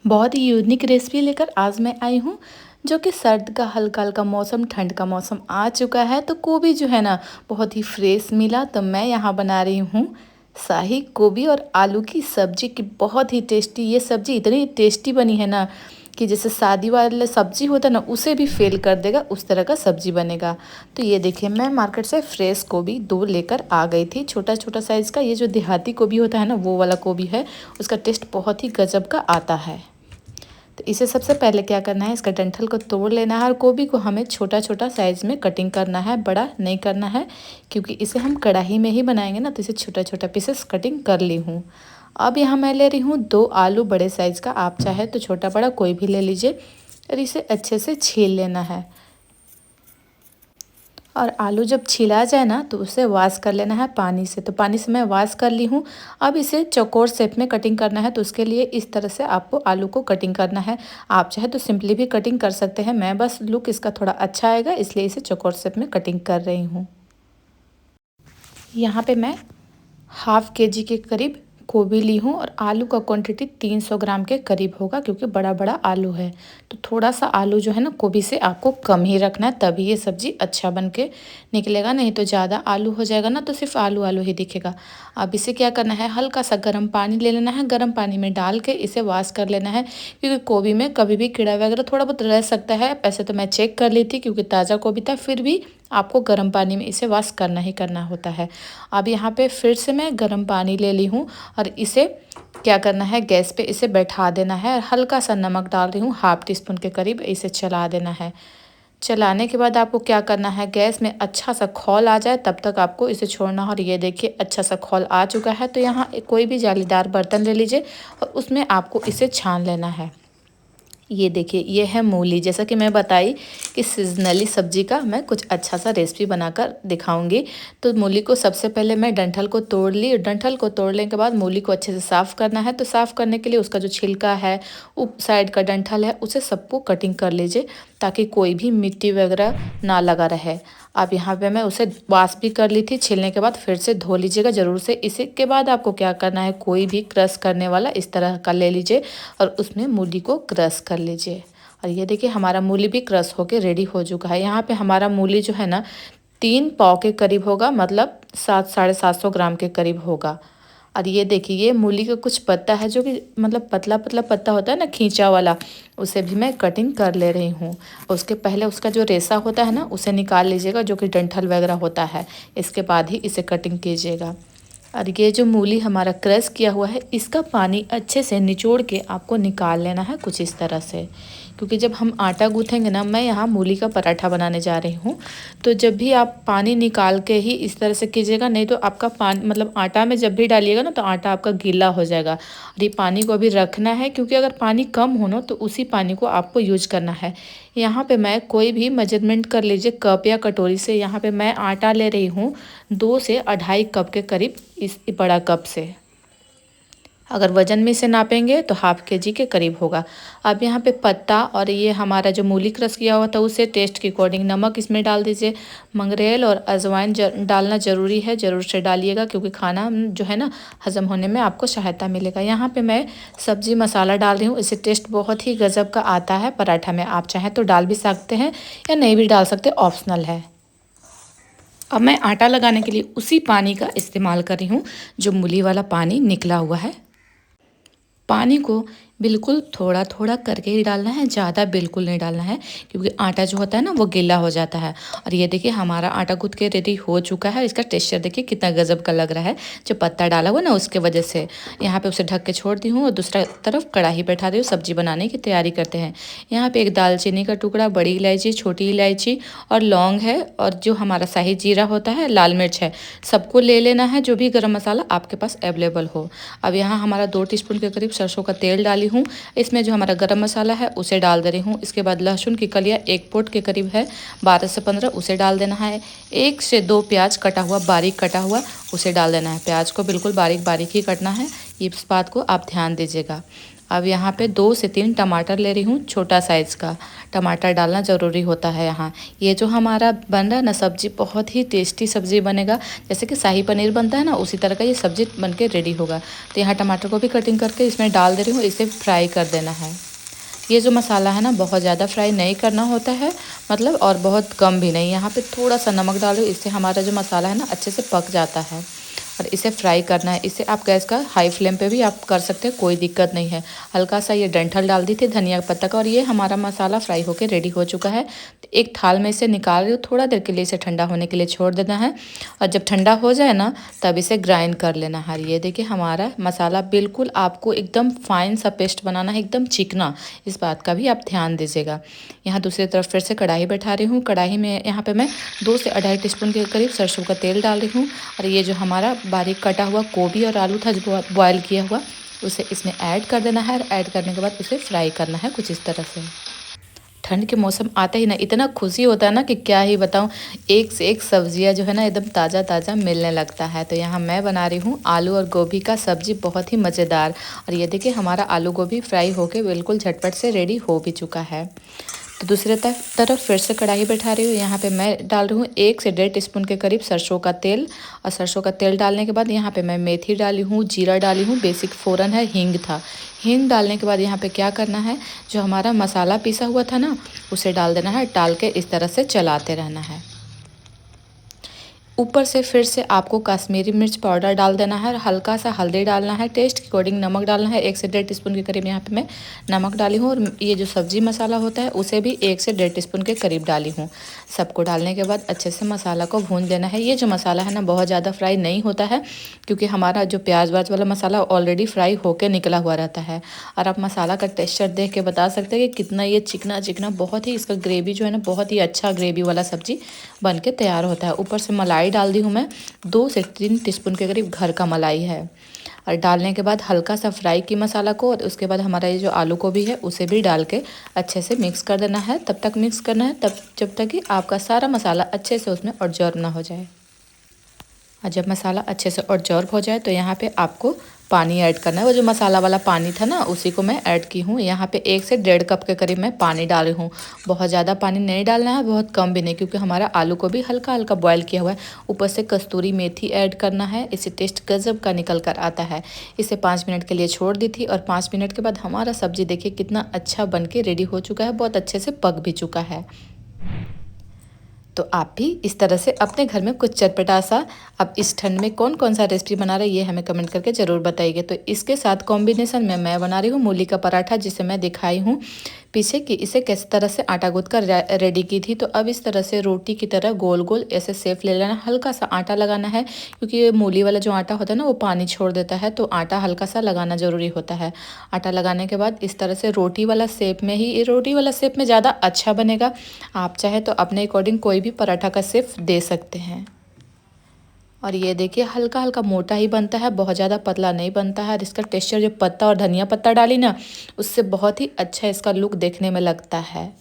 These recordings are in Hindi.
बहुत ही यूनिक रेसिपी लेकर आज मैं आई हूँ। जो कि सर्द का हल्का हल्का मौसम, ठंड का मौसम आ चुका है, तो गोभी जो है ना बहुत ही फ्रेश मिला। तो मैं यहाँ बना रही हूँ शाही गोभी और आलू की सब्जी की बहुत ही टेस्टी। ये सब्जी इतनी टेस्टी बनी है ना कि जैसे शादी वाला सब्जी होता है ना उसे भी फेल कर देगा, उस तरह का सब्जी बनेगा। तो ये देखिए, मैं मार्केट से फ्रेश गोभी 2 लेकर आ गई थी, छोटा छोटा साइज़ का। ये जो देहाती गोभी होता है ना वो वाला गोभी है, उसका टेस्ट बहुत ही गजब का आता है। तो इसे सबसे पहले क्या करना है, इसका डंठल को तोड़ लेना है और गोभी को हमें छोटा छोटा साइज़ में कटिंग करना है, बड़ा नहीं करना है, क्योंकि इसे हम कढ़ाई में ही बनाएंगे ना। तो इसे छोटा छोटा पीसेस कटिंग कर ली हूँ। अब यहाँ मैं ले रही हूँ 2 आलू बड़े साइज़ का, आप चाहे तो छोटा बड़ा कोई भी ले लीजिए। और इसे अच्छे से छील लेना है। और आलू जब छिला जाए ना तो उसे वॉश कर लेना है पानी से। तो पानी से मैं वॉश कर ली हूँ। अब इसे चौकोर शेप में कटिंग करना है, तो उसके लिए इस तरह से आपको आलू को कटिंग करना है। आप चाहे तो सिंपली भी कटिंग कर सकते हैं, मैं बस लुक इसका थोड़ा अच्छा आएगा इसलिए इसे चौकोर शेप में कटिंग कर रही हूँ। यहाँ पे मैं हाफ केजी के करीब गोभी ली हूँ और आलू का क्वांटिटी 300 ग्राम के करीब होगा, क्योंकि बड़ा बड़ा आलू है। तो थोड़ा सा आलू जो है ना गोभी से आपको कम ही रखना है, तभी ये सब्ज़ी अच्छा बन के निकलेगा। नहीं तो ज़्यादा आलू हो जाएगा ना तो सिर्फ आलू आलू ही दिखेगा। अब इसे क्या करना है, हल्का सा गर्म पानी ले लेना है, गर्म पानी में डाल के इसे वॉश कर लेना है, क्योंकि गोभी में कभी भी कीड़ा वगैरह थोड़ा बहुत रह सकता है। वैसे तो मैं चेक कर ली थी क्योंकि ताज़ा गोभी था, फिर भी आपको गर्म पानी में इसे वॉश करना ही करना होता है। अब यहाँ पे फिर से मैं गर्म पानी ले ली हूँ और इसे क्या करना है, गैस पे इसे बैठा देना है और हल्का सा नमक डाल रही हूँ, हाफ टी स्पून के करीब। इसे चला देना है। चलाने के बाद आपको क्या करना है, गैस में अच्छा सा खौल आ जाए तब तक आपको इसे छोड़ना है। और ये देखिए अच्छा सा खौल आ चुका है। तो यहाँ कोई भी जालीदार बर्तन ले लीजिए और उसमें आपको इसे छान लेना है। ये देखिए, ये है मूली। जैसा कि मैं बताई कि सीजनली सब्जी का मैं कुछ अच्छा सा रेसिपी बनाकर दिखाऊंगी। तो मूली को सबसे पहले मैं डंठल को तोड़ ली। डंठल को तोड़ने के बाद मूली को अच्छे से साफ़ करना है। तो साफ़ करने के लिए उसका जो छिलका है, उप साइड का डंठल है, उसे सबको कटिंग कर लीजिए, ताकि कोई भी मिट्टी वगैरह ना लगा रहे। अब यहाँ पे मैं उसे वॉश भी कर ली थी, छीलने के बाद फिर से धो लीजिएगा ज़रूर से। इसी के बाद आपको क्या करना है, कोई भी क्रश करने वाला इस तरह का ले लीजिए और उसमें मूली को क्रश कर लीजिए। और ये देखिए, हमारा मूली भी क्रश होके रेडी हो चुका है। यहाँ पे हमारा मूली जो है ना 3 पाव के करीब होगा, मतलब 700-750 ग्राम के करीब होगा। और ये देखिए, ये मूली का कुछ पत्ता है जो कि मतलब पतला पतला पत्ता होता है ना, खींचा वाला, उसे भी मैं कटिंग कर ले रही हूँ। उसके पहले उसका जो रेशा होता है ना उसे निकाल लीजिएगा, जो कि डंठल वगैरह होता है। इसके बाद ही इसे कटिंग कीजिएगा। और ये जो मूली हमारा क्रश किया हुआ है, इसका पानी अच्छे से निचोड़ के आपको निकाल लेना है कुछ इस तरह से। क्योंकि जब हम आटा गूँथेंगे ना, मैं यहाँ मूली का पराठा बनाने जा रही हूँ, तो जब भी आप पानी निकाल के ही इस तरह से कीजिएगा, नहीं तो आपका पानी मतलब आटा में जब भी डालिएगा ना तो आटा आपका गीला हो जाएगा। और ये पानी को अभी रखना है, क्योंकि अगर पानी कम हो ना तो उसी पानी को आपको यूज करना है। यहाँ पे मैं कोई भी मेजरमेंट कर लीजिए कप या कटोरी से। यहाँ पे मैं आटा ले रही हूँ 2 से 2.5 कप के करीब, इस बड़ा कप से। अगर वज़न में से नापेंगे तो हाफ केजी के करीब होगा। अब यहाँ पे पत्ता और ये हमारा जो मूली क्रश किया हुआ था उसे टेस्ट के अकॉर्डिंग नमक इसमें डाल दीजिए। मंगरेल और अजवाइन डालना ज़रूरी है, ज़रूर से डालिएगा, क्योंकि खाना जो है ना हज़म होने में आपको सहायता मिलेगा। यहाँ पे मैं सब्ज़ी मसाला डाल रही हूँ, इससे टेस्ट बहुत ही गजब का आता है पराठा में। आप चाहें तो डाल भी सकते हैं या नहीं भी डाल सकते, ऑप्शनल है। अब मैं आटा लगाने के लिए उसी पानी का इस्तेमाल कर रही हूँ जो मूली वाला पानी निकला हुआ है। पानी को बिल्कुल थोड़ा थोड़ा करके ही डालना है, ज़्यादा बिल्कुल नहीं डालना है, क्योंकि आटा जो होता है ना वो गीला हो जाता है। और ये देखिए, हमारा आटा गूँथ के रेडी हो चुका है। इसका टेक्सचर देखिए कितना गजब का लग रहा है, जो पत्ता डाला हुआ ना उसके वजह से। यहाँ पे उसे ढक के छोड़ दी हूँ और दूसरा तरफ कढ़ाई बैठा दी हूँ, सब्जी बनाने की तैयारी करते हैं। यहाँ पे एक दालचीनी का टुकड़ा, बड़ी इलायची, छोटी इलायची और लौंग है, और जो हमारा शाही जीरा होता है, लाल मिर्च है, सबको ले लेना है, जो भी गर्म मसाला आपके पास अवेलेबल हो। अब यहाँ हमारा 2 टीस्पून के करीब सरसों का तेल डाली हूँ। इसमें जो हमारा गरम मसाला है उसे डाल दे रही हूँ। इसके बाद लहसुन की कलियाँ 1 पोट के करीब है, 12 से 15, उसे डाल देना है। 1 से 2 प्याज कटा हुआ, बारीक कटा हुआ, उसे डाल देना है। प्याज को बिल्कुल बारीक बारीक ही कटना है, इस बात को आप ध्यान दीजिएगा। अब यहाँ पे 2 से 3 टमाटर ले रही हूँ, छोटा साइज़ का। टमाटर डालना ज़रूरी होता है यहाँ। ये जो हमारा बन रहा है ना सब्ज़ी, बहुत ही टेस्टी सब्ज़ी बनेगा। जैसे कि शाही पनीर बनता है ना, उसी तरह का ये सब्ज़ी बन के रेडी होगा। तो यहाँ टमाटर को भी कटिंग करके इसमें डाल दे रही हूँ, इसे फ्राई कर देना है। ये जो मसाला है ना, बहुत ज़्यादा फ्राई नहीं करना होता है, मतलब और बहुत कम भी नहीं। यहाँ पे थोड़ा सा नमक डाल रही हूँ, इससे हमारा जो मसाला है ना अच्छे से पक जाता है। और इसे फ्राई करना है। इसे आप गैस का हाई फ्लेम पे भी आप कर सकते हैं, कोई दिक्कत नहीं है। हल्का सा ये डंठल डाल दी थी धनिया पत्ता का, और ये हमारा मसाला फ्राई होके रेडी हो चुका है। तो एक थाल में इसे निकाल रही हूँ, थोड़ा देर के लिए इसे ठंडा होने के लिए छोड़ देना है। और जब ठंडा हो जाए ना, तब इसे ग्राइंड कर लेना है। ये देखिए हमारा मसाला बिल्कुल आपको एकदम फाइन सा पेस्ट बनाना है, एकदम चिकना। इस बात का भी आप ध्यान दीजिएगा। यहाँ दूसरी तरफ फिर से कढ़ाई बैठा रही हूँ। कढ़ाई में यहाँ पे मैं 2 से 2.5 टीस्पून के करीब सरसों का तेल डाल रही हूँ। और ये जो हमारा बारीक कटा हुआ गोभी और आलू था जो बॉयल किया हुआ, उसे इसमें ऐड कर देना है। और ऐड करने के बाद उसे फ्राई करना है कुछ इस तरह से। ठंड के मौसम आते ही ना इतना खुशी होता है ना कि क्या ही बताऊं। एक से एक सब्जियां जो है ना एकदम ताज़ा ताज़ा मिलने लगता है। तो यहाँ मैं बना रही हूँ आलू और गोभी का सब्जी, बहुत ही मज़ेदार। और ये देखिए हमारा आलू गोभी फ्राई होके बिल्कुल झटपट से रेडी हो भी चुका है। तो दूसरे तरफ फिर से कढ़ाई बैठा रही हूँ। यहाँ पे मैं डाल रही हूँ 1 से 1.5 टीस्पून के करीब सरसों का तेल। और सरसों का तेल डालने के बाद यहाँ पे मैं मेथी डाली हूँ, जीरा डाली हूँ, बेसिक फ़ोरन है, हींग था। हींग डालने के बाद यहाँ पे क्या करना है, जो हमारा मसाला पीसा हुआ था ना, उसे डाल देना है। डाल के इस तरह से चलाते रहना है। ऊपर से फिर से आपको कश्मीरी मिर्च पाउडर डाल देना है, हल्का सा हल्दी डालना है, टेस्ट के अकॉर्डिंग नमक डालना है। 1 से 1.5 टीस्पून के करीब यहाँ पे मैं नमक डाली हूँ। और ये जो सब्जी मसाला होता है उसे भी 1 से 1.5 टीस्पून के करीब डाली हूँ। सबको डालने के बाद अच्छे से मसाला को भून लेना है। ये जो मसाला है ना बहुत ज़्यादा फ्राई नहीं होता है, क्योंकि हमारा जो प्याज वाज वाला मसाला ऑलरेडी फ्राई होकर निकला हुआ रहता है। और आप मसाला का टेक्स्चर देख के बता सकते हैं कि कितना ये चिकना चिकना, बहुत ही इसका ग्रेवी जो है ना बहुत ही अच्छा ग्रेवी वाला सब्जी बन के तैयार होता है। ऊपर से मलाई डाल दी हूँ मैं, 2 से 3 टीस्पून के करीब घर का मलाई है। और डालने के बाद हल्का सा फ्राई की मसाला को, और उसके बाद हमारा ये जो आलू गोभी है उसे भी डाल के अच्छे से मिक्स कर देना है। तब तक मिक्स करना है तब जब तक कि आपका सारा मसाला अच्छे से उसमें ऑब्जॉर्ब ना हो जाए। और जब मसाला अच्छे से ऑब्जॉर्ब हो जाए तो यहाँ पे आपको पानी ऐड करना है। वो जो मसाला वाला पानी था ना, उसी को मैं ऐड की हूँ। यहाँ पे 1 से 1.5 कप के करीब मैं पानी डाल रही हूँ। बहुत ज़्यादा पानी नहीं डालना है, बहुत कम भी नहीं, क्योंकि हमारा आलू को भी हल्का हल्का बॉयल किया हुआ है। ऊपर से कस्तूरी मेथी ऐड करना है, इससे टेस्ट गजब का निकल कर आता है। इसे 5 मिनट के लिए छोड़ दी थी, और 5 मिनट के बाद हमारा सब्जी देखिए कितना अच्छा बन के रेडी हो चुका है, बहुत अच्छे से पक भी चुका है। तो आप भी इस तरह से अपने घर में कुछ चटपटा सा, अब इस ठंड में कौन कौन सा रेसिपी बना रहे हैं ये हमें कमेंट करके ज़रूर बताइए। तो इसके साथ कॉम्बिनेशन में मैं बना रही हूँ मूली का पराठा, जिसे मैं दिखाई हूँ पीछे कि इसे किस तरह से आटा गूंथ कर रेडी की थी। तो अब इस तरह से रोटी की तरह गोल गोल ऐसे शेप ले लेना, हल्का सा आटा लगाना है, क्योंकि ये मूली वाला जो आटा होता है ना वो पानी छोड़ देता है, तो आटा हल्का सा लगाना ज़रूरी होता है। आटा लगाने के बाद इस तरह से रोटी वाला शेप में ही, ये रोटी वाला शेप में ज़्यादा अच्छा बनेगा। आप चाहे तो अपने अकॉर्डिंग कोई भी पराठा का शेप दे सकते हैं। और ये देखिए हल्का हल्का मोटा ही बनता है, बहुत ज़्यादा पतला नहीं बनता है। और इसका टेक्सचर जो पत्ता और धनिया पत्ता डाली ना, उससे बहुत ही अच्छा इसका लुक देखने में लगता है।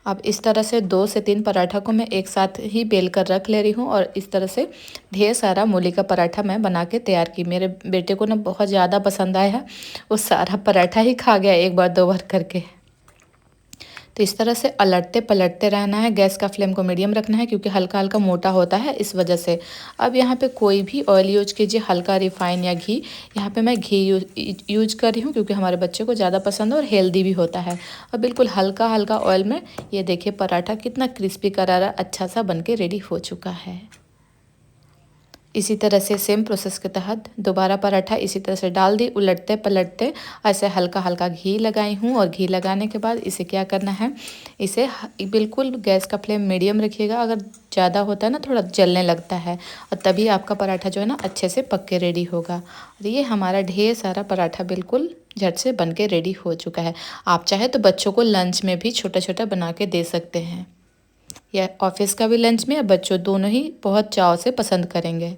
अब इस तरह से 2 से 3 पराठा को मैं एक साथ ही बेल कर रख ले रही हूँ, और इस तरह से ढेर सारा मूली का पराठा मैं बना के तैयार की। मेरे बेटे को ना बहुत ज़्यादा पसंद आया है, वो सारा पराठा ही खा गया 1 बार 2 बार करके। तो इस तरह से अलटते पलटते रहना है, गैस का फ्लेम को मीडियम रखना है, क्योंकि हल्का हल्का मोटा होता है इस वजह से। अब यहाँ पे कोई भी ऑयल यूज कीजिए, हल्का रिफाइन या घी। यहाँ पे मैं घी यूज कर रही हूँ, क्योंकि हमारे बच्चे को ज़्यादा पसंद है और हेल्दी भी होता है। और बिल्कुल हल्का हल्का ऑयल में ये देखिए पराठा कितना क्रिस्पी करारा अच्छा सा बन के रेडी हो चुका है। इसी तरह से सेम प्रोसेस के तहत दोबारा पराठा इसी तरह से डाल दी, उलटते पलटते ऐसे हल्का हल्का घी लगाई हूँ। और घी लगाने के बाद इसे क्या करना है, इसे बिल्कुल गैस का फ्लेम मीडियम रखिएगा। अगर ज़्यादा होता है ना थोड़ा जलने लगता है, और तभी आपका पराठा जो है ना अच्छे से पक के रेडी होगा। और ये हमारा ढेर सारा पराठा बिल्कुल झट से बन के रेडी हो चुका है। आप चाहे तो बच्चों को लंच में भी छोटा छोटा बना के दे सकते हैं, या ऑफिस का भी लंच में, या बच्चों दोनों ही बहुत चाव से पसंद करेंगे।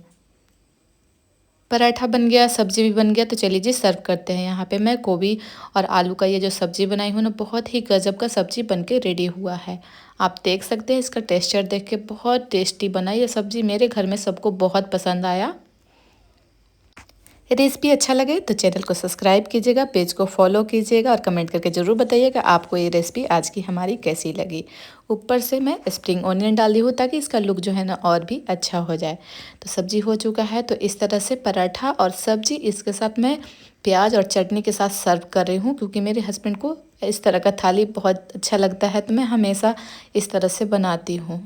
पराठा बन गया, सब्जी भी बन गया, तो चलिए जी सर्व करते हैं। यहाँ पे मैं गोभी और आलू का ये जो सब्जी बनाई हूँ ना, बहुत ही गजब का सब्जी बन के रेडी हुआ है। आप देख सकते हैं इसका टेक्सचर देख के, बहुत टेस्टी बना। ये सब्जी मेरे घर में सबको बहुत पसंद आया। रेसिपी अच्छा लगे तो चैनल को सब्सक्राइब कीजिएगा, पेज को फॉलो कीजिएगा और कमेंट करके ज़रूर बताइएगा आपको ये रेसिपी आज की हमारी कैसी लगी। ऊपर से मैं स्प्रिंग ऑनियन डाल दी हूँ ताकि इसका लुक जो है ना और भी अच्छा हो जाए। तो सब्जी हो चुका है, तो इस तरह से पराठा और सब्जी इसके साथ मैं प्याज और चटनी के साथ सर्व कर रही हूँ, क्योंकि मेरे हस्बैंड को इस तरह का थाली बहुत अच्छा लगता है, तो मैं हमेशा इस तरह से बनाती हूँ।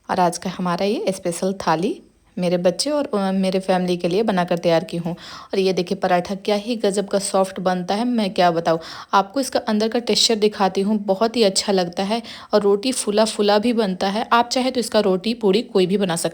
और आज का हमारा ये स्पेशल थाली मेरे बच्चे और मेरे फैमिली के लिए बनाकर तैयार की हूँ। और ये देखिए पराठा क्या ही गजब का सॉफ्ट बनता है, मैं क्या बताऊँ आपको। इसका अंदर का टेक्सचर दिखाती हूँ, बहुत ही अच्छा लगता है और रोटी फूला फूला भी बनता है। आप चाहे तो इसका रोटी पूड़ी कोई भी बना सकते हैं।